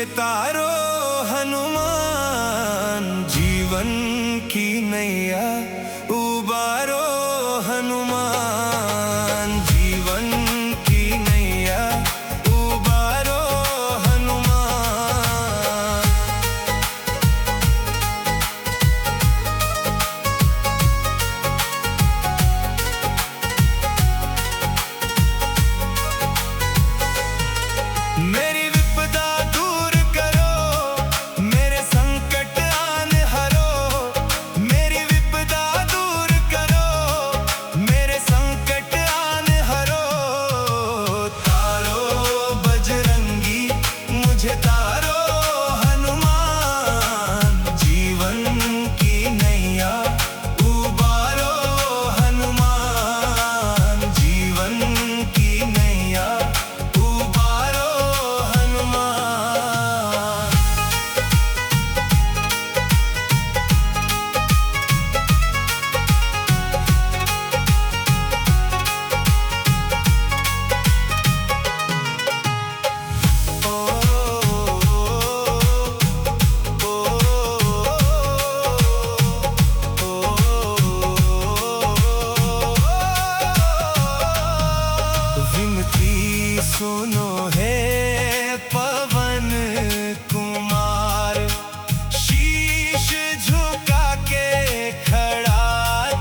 तारो हनुमान, जीवन की नैया उबारो हनुमान, जीवन की नैया उबारो हनुमान। मेरी विपदा दूर करो, मेरे संकट आन हरो, मेरी विपदा दूर करो, मेरे संकट आन हरो। तारो बजरंगी मुझे तारो हनुमान, जीवन की नैया उबारो हनुमान, जीवन की नैया उबारो हनुमान। ओ विनती सुनो है पवन कुमार, शीश झुका के खड़ा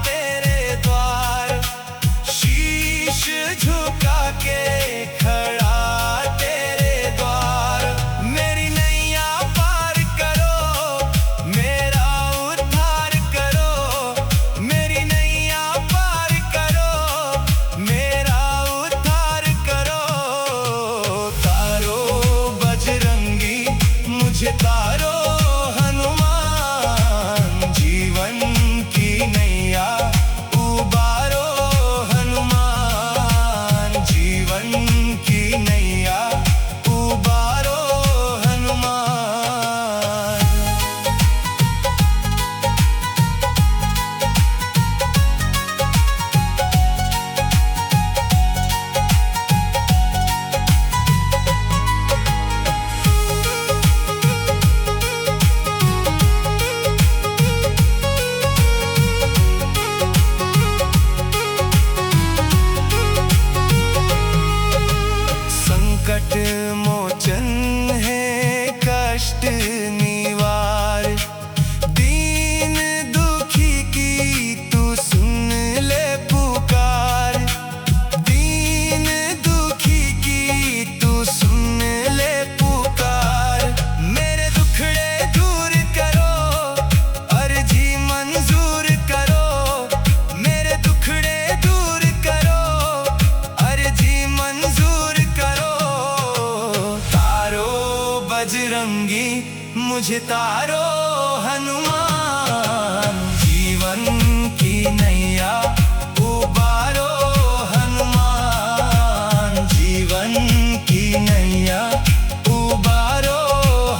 तेरे द्वार, शीश झुका के खड़ा तेरे द्वार। मेरी नैया पार करो, मेरा उद्धार करो, मेरी नैया पार करो, मेरा उद्धार करो। तारो बजरंगी मुझे तारो हनुमान, जीवन की नैया उबारो हनुमान, जीवन की नैया उबारो हनुमान। संकट मोचन है कष्ट निवार, दीन दुखी की तू सुन ले पुकार, दीन दुखी की तू सुन ले पुकार। मेरे दुखड़े दूर करो, अर्जी मंजूर करो, मेरे दुखड़े दूर करो, अर्जी मंजूर करो। तारो बजरंगी मुझे तारो हनुमान, जीवन की नैया उबारो हनुमान, जीवन की नैया उबारो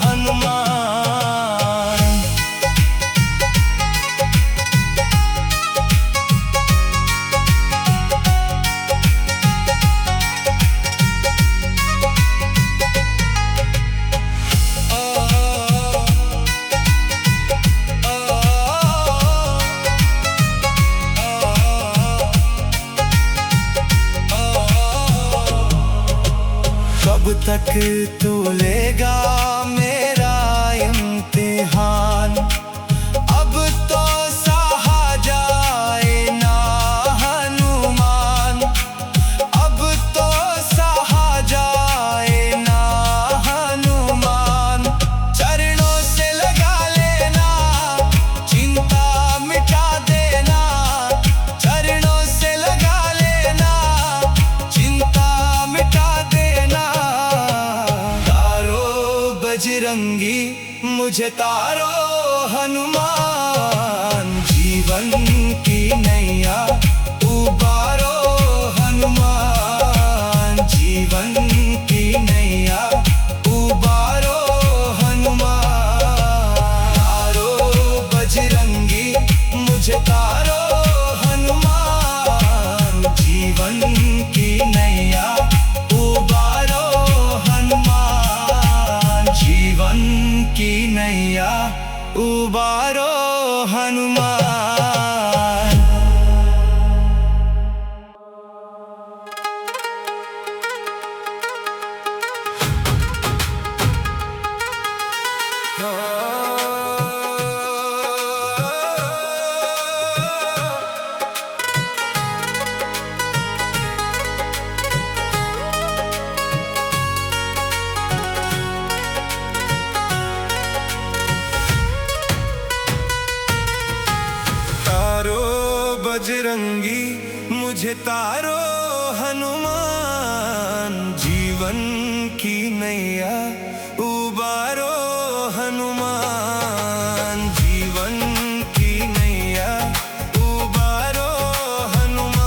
हनुमान। कब तक तू लेगा मेरा इम्तिहान, अब तो सहा जाए ना हनुमान, अब तो सहा जाए ना हनुमान। चरणों से लगा लेना, चिंता मिटा देना, चरणों से लगा लेना, चिंता मिटा देना। तारो बजरंगी मुझे तारो हनुमान, जीवन की नैया उबारो हनुमान, जीवन की नैया उबारो हनुमान। तारो बजरंगी मुझे तारो हनुमान, जीवन की नैया उबारो हनुमान, जीवन नैया उबारो हनुमान। बजरंगी मुझे तारो हनुमान, जीवन की नैया उबारो हनुमान, जीवन की नैया उबारो हनुमान।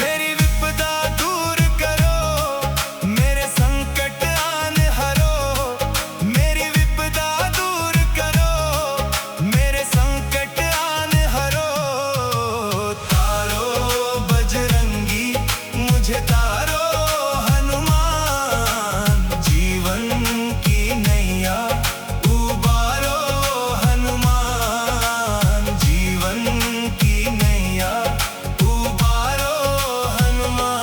मेरी विपदा दूर करो, मेरे संकट आन हरो, मेरी विपदा दूर करो, मेरे संकट आन हरो। तारो बजरंगी मुझे तारो हनुमान, जीवन की नैया उबारो हनुमान, जीवन की नैया उबारो हनुमान।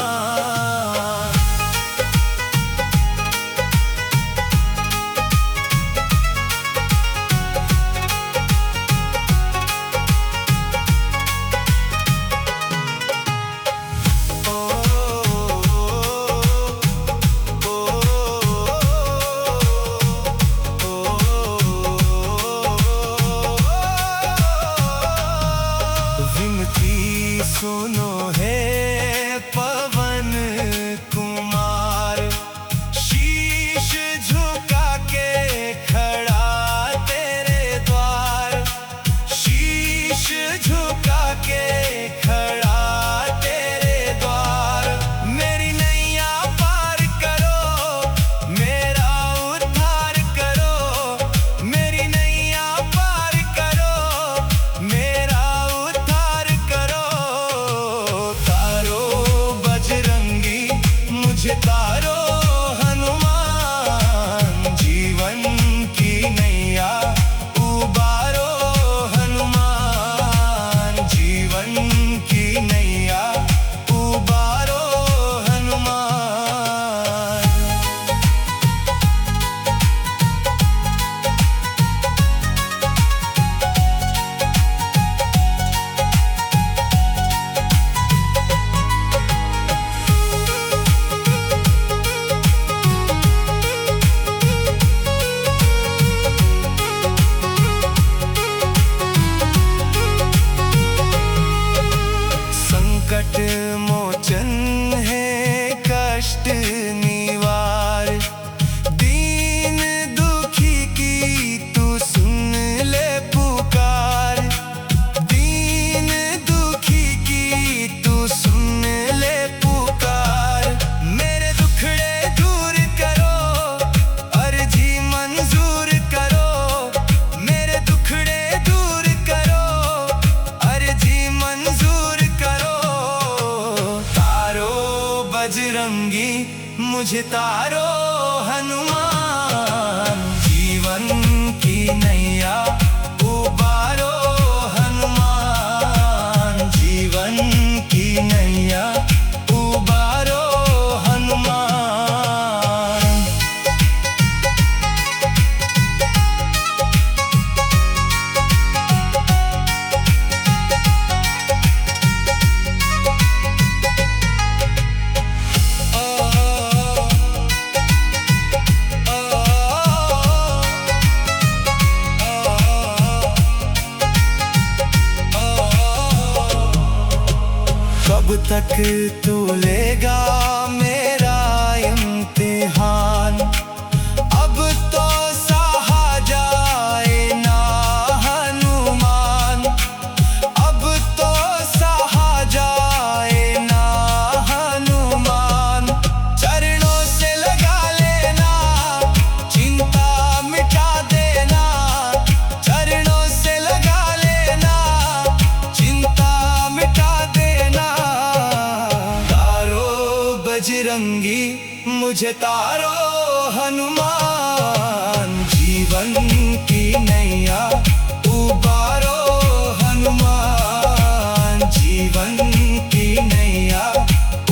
विनती सुनो है पवन कुमार, शीश झुका के खड़ा तेरे द्वार, शीश झुका के खड़ा तेरे द्वार। मेरी नैया पार करो, मेरा उद्धार करो, मेरी नैया पार करो, मेरा उद्धार करो। तारो बजरंगी मुझे तारो हनुमान, जीवन की नैया उबारो हनुमान, जीवन की नैया उबारो हनुमान। संकट मोचन है कष्ट निवार, दीन दुखी की तू सुन ले पुकार, दीन दुखी की तू सुन ले पुकार। मेरे दुखड़े दूर करो, अर्जी मंजूर करो, मेरे दुखड़े दूर करो, अर्जी मंजूर करो। तारो बजरंगी मुझे तारो हनुमान, जीवन की नैया उबारो हनुमान, जीवन की नैया उबारो हनुमान। कब तक तू लेगा मेरा इम्तिहान, अब तो सहा जाए ना हनुमान, अब तो सहा जाए ना हनुमान। चरणों से लगा लेना, चिंता मिटा देना, चरणों से लगा मुझे तारो हनुमान, जीवन की नैया उबारो हनुमान, जीवन की नैया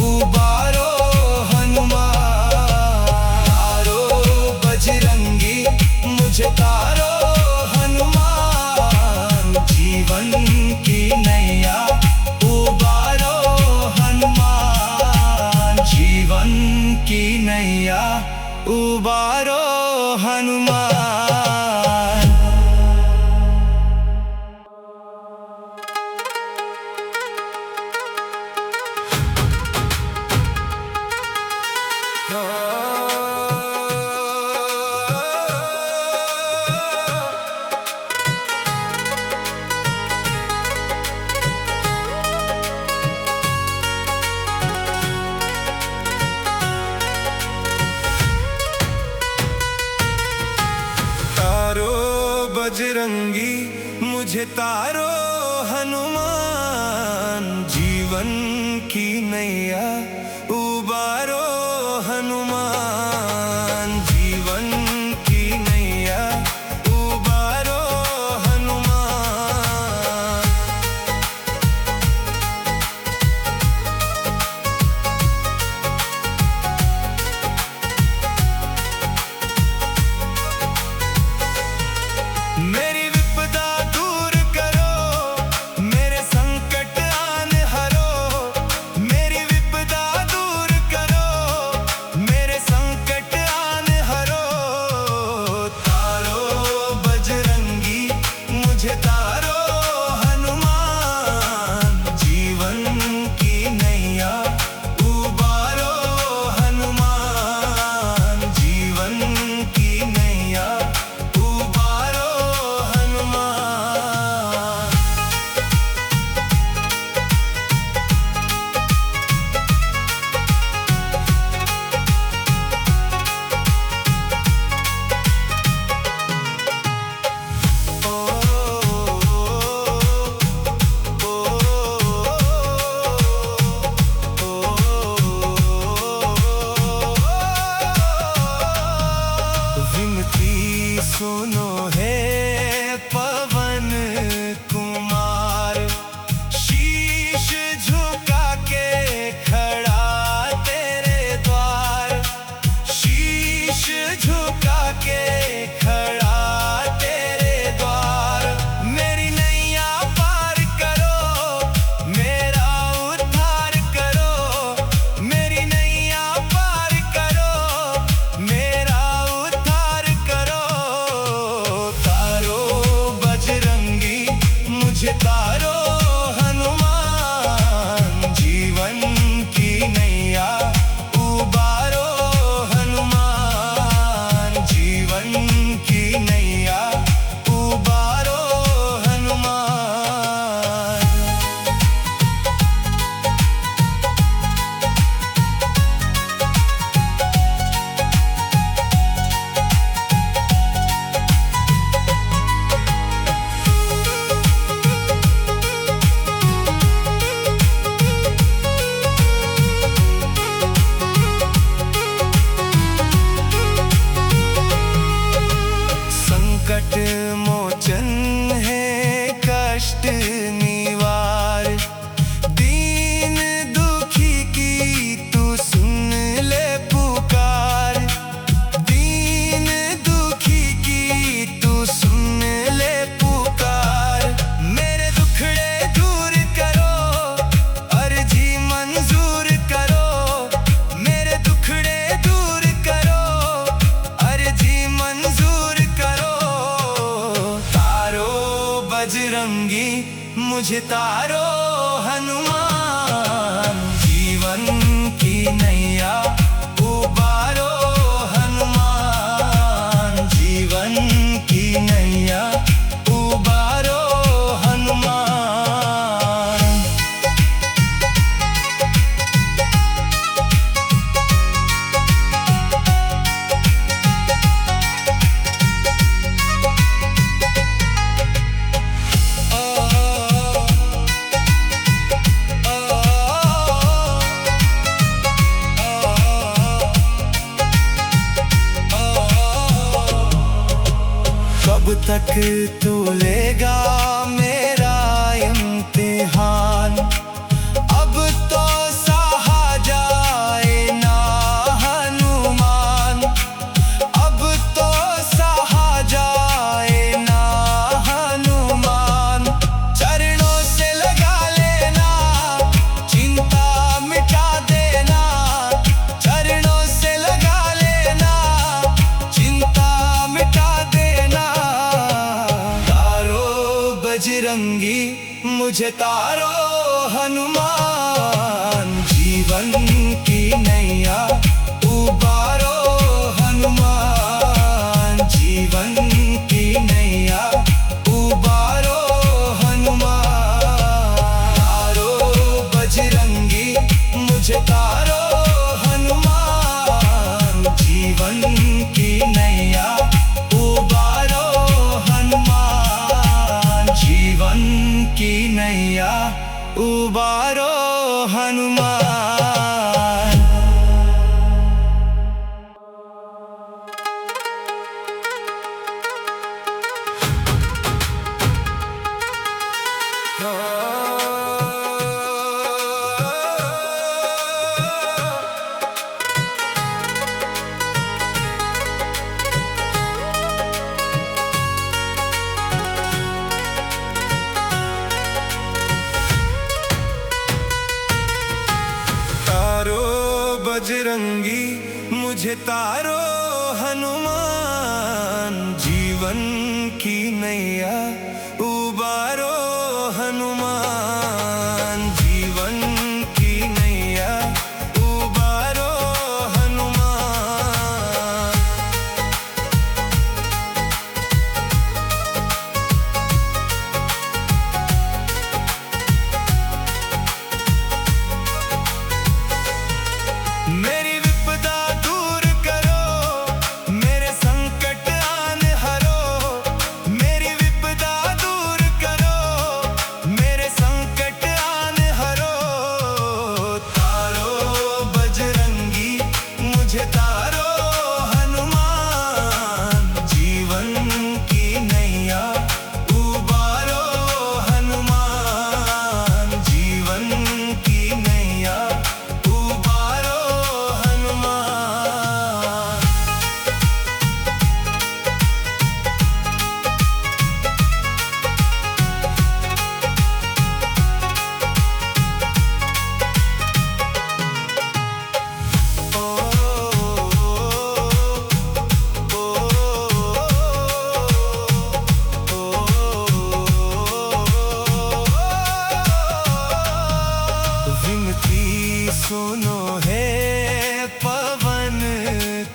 उबारो हनुमान। तारो बजरंगी मुझे तारो हनुमान, जीवन की नैया उबारो हनुमान, जीवन की नैया उबारो हनुमान। बजरंगी मुझे तारो हनुमान, जीवन की नैया उबारो हनुमान, जीवन की नैया उबारो हनुमान। मेरी विपदा दूर करो, मेरे संकट आन हरो, मेरी विपदा दूर करो, मेरे संकट आन हरो। तारो बजरंगी मुझे तारो हनुमान, जीवन की नैया उबारो हनुमान, जीवन की नैया उबारो हनुमान। ओ, ओ, विनती सुनो है पवन कुमार, शीश झुका के खड़ा तेरे द्वार, शीश झुका के खड़ा तेरे द्वार। मेरी नैया पार करो, मेरा उद्धार करो, मेरी नैया पार करो, मेरा उद्धार करो। तारो बजरंगी मुझे तारो हनुमान, जीवन की नैया उबारो हनुमान, जीवन की नैया उबारो हनुमान। संकट मोचन है कष्ट निवार, दीन दुखी की तू सुन ले पुकार, दीन दुखी की तू सुन ले पुकार। मेरे दुखड़े दूर करो, अर्जी मंजूर करो, मेरे दुखड़े दूर करो, अर्जी मंजूर करो। तारो बजरंगी मुझे तारो हनुमान, जीवन की नैया उबारो हनुमान, जीवन की नैया उबारो हनुमान। ओ, ओ, बजरंगी मुझे तारो हनुमान, जीवन की नैया उबारो हनुमान, जीवन की नैया उबारो हनुमान। तारो बजरंगी मुझे तारो हनुमान, जीवन की नैया उबारो हनुमान, जीवन की नैया उबारो हनुमान। बजरंगी मुझे तारो हनुमान, जीवन की नैया उबारो हनुमान, जीवन की नैया उबारो हनुमान। मेरी विपदा दूर करो, मेरे संकट आन हरो, मेरी विपदा दूर करो, मेरे संकट आन हरो। तारो बजरंगी मुझे तारो हनुमान, जीवन की नैया उबारो हनुमान, जीवन की नैया उबारो हनुमान। ओ विनती सुनो है पवन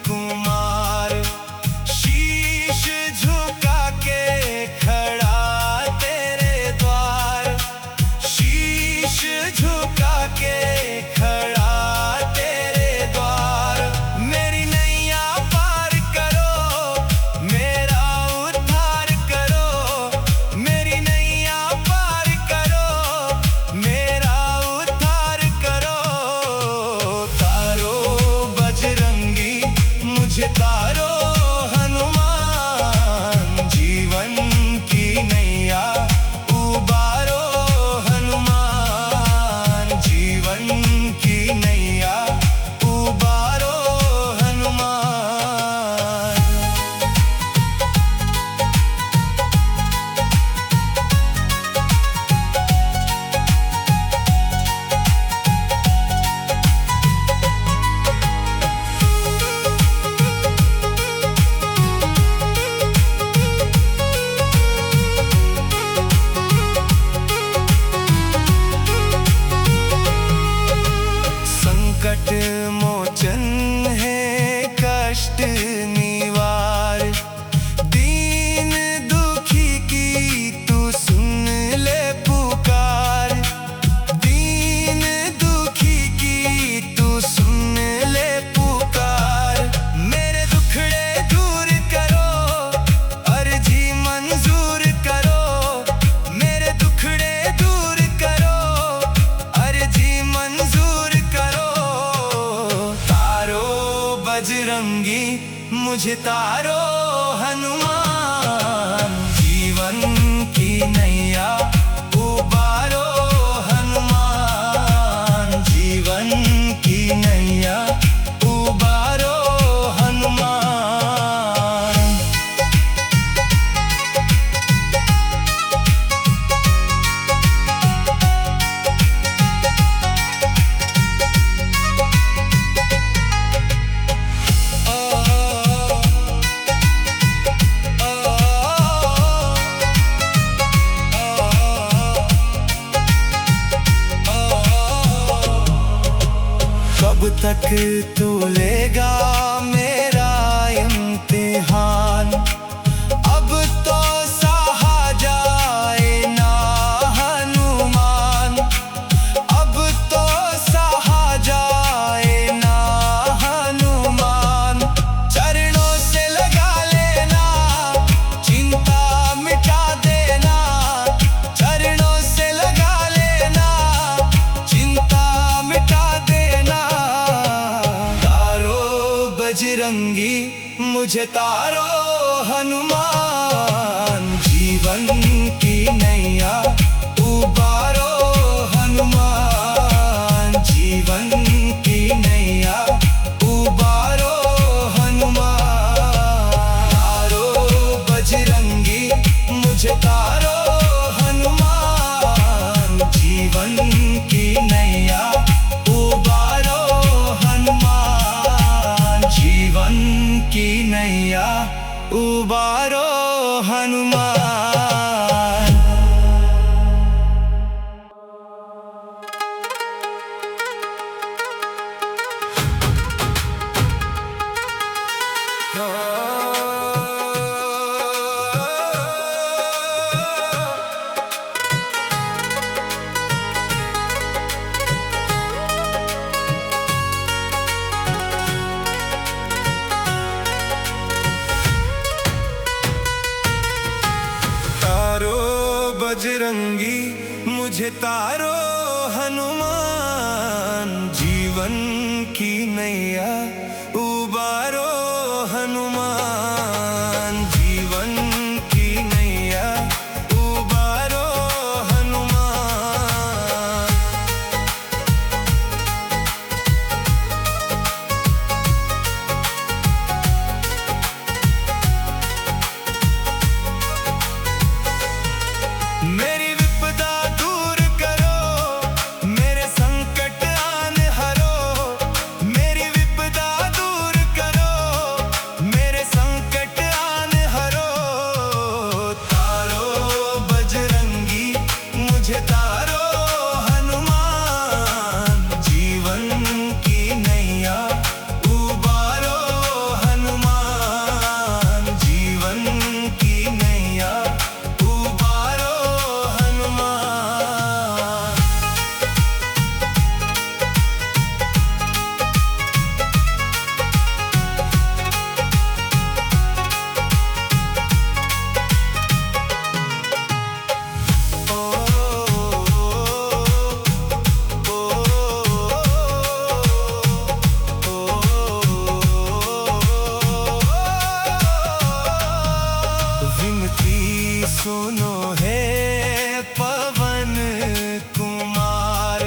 कुमार, शीश झुका के खड़ा तेरे द्वार, शीश झुका के खड़ा तेरे द्वार। मेरी नैया पार करो, मेरा उद्धार करो, मेरी नैया पार करो, मेरा उद्धार करो। तारो बजरंगी मुझे तारो हनुमान, जीवन की नैया उबारो हनुमान, जीवन की नैया उबारो हनुमान। संकट मोचन है कष्ट निवार, दीन दुखी की तू सुन ले पुकार, दीन दुखी की तू सुन ले पुकार। मेरे दुखड़े दूर करो, अर्जी मंजूर करो, मेरे दुखड़े दूर करो, अर्जी मंजूर करो। तारो बजरंगी मुझे तारो हनुमान, जीवन की नैया उबारो हनुमान, जीवन की नैया उबारो हनुमान। तक तू लेगा मेरा इम्तिहान। अब तो सहा जाए ना हनुमान, अब तो सहा जाए ना हनुमान। चरणों से लगा लेना, चिंता मिटा देना, चरणों से लगा लेना, चिंता मिटा देना। तारो बजरंगी मुझे तारो हनुमान, जीवन की नैया उबारो हनुमान, जीवन की नैया उबारो हनुमान। तारो बजरंगी मुझे तारो हनुमान, जीवन की नैया उबारो हनुमान, जीवन की नैया उबारो हनुमान। बजरंगी मुझे तारो हनुमान, जीवन की नैया उबारो हनुमान, जीवन की नैया उबारो हनुमान। मेरी विपदा दूर करो, मेरे संकट आन हरो, मेरी विपदा दूर करो, मेरे संकट आन हरो। तारो बजरंगी मुझे तारो हनुमान, जीवन की नैया उबारो हनुमान, जीवन की नैया उबारो हनुमान। ओ विनती सुनो है पवन कुमार,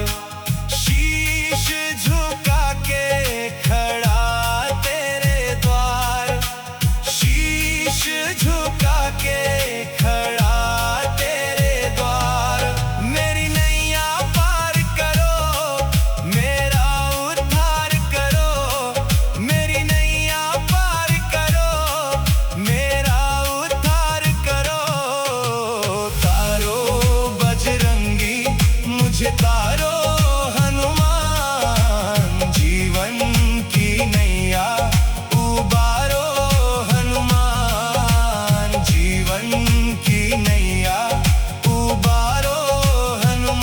शीश झुका के खड़ा तेरे द्वार, शीश झुका के खड़ा तेरे द्वार। मेरी नैया पार करो, मेरा उद्धार करो, मेरी नैया पार करो, मेरा उद्धार करो। तारो बजरंगी मुझे तारो हनुमान, जीवन की नैया उबारो हनुमान, जीवन की नैया उबारो हनुमान।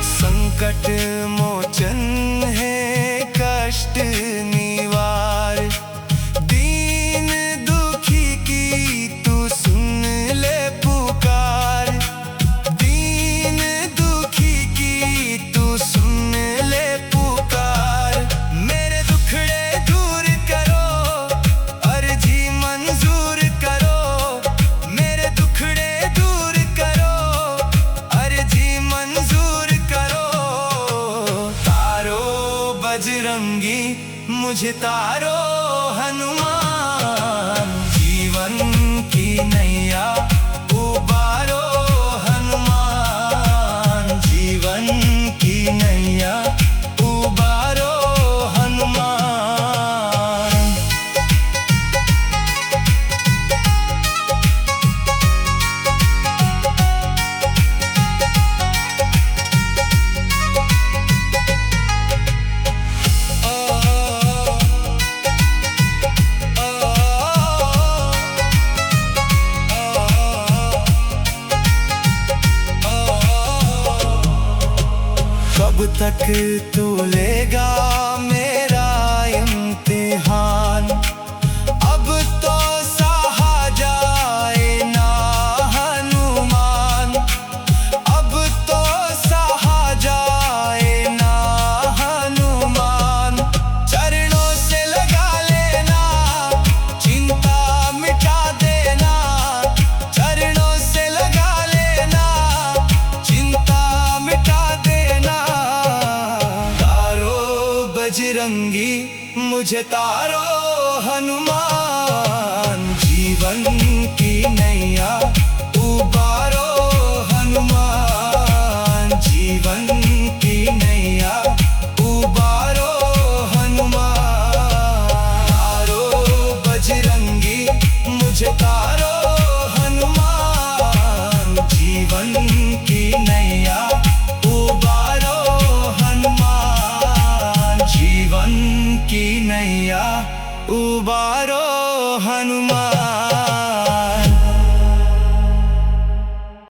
संकट मोचन है कष्ट निवार, दीन दुखी की तू सुन ले पुकार, दीन दुखी की तू सुन ले पुकार। मेरे दुखड़े दूर करो, अर्जी मंजूर करो, मेरे दुखड़े दूर करो, अर्जी मंजूर करो। तारो बजरंगी मुझे तारो हनुमान, नैया उबारो हनुमान। कब तक तू लेगा मेरा इम्तिहान, अब तो सहा जाए ना हनुमान, अब तो सहा जाए ना हनुमान। चरणों से लगा लेना, चिंता मिटा देना, चरणों से लगा लेना, चिंता मिटा देना। बजरंगी मुझे तारो हनुमान, जीवन की नैया उबारो हनुमान, जीवन की नैया उबारो हनुमान। तारो बजरंगी मुझे तारो हनुमान, जीवन की नैया उबारो हनुमान, जीवन की नैया उबारो हनुमान।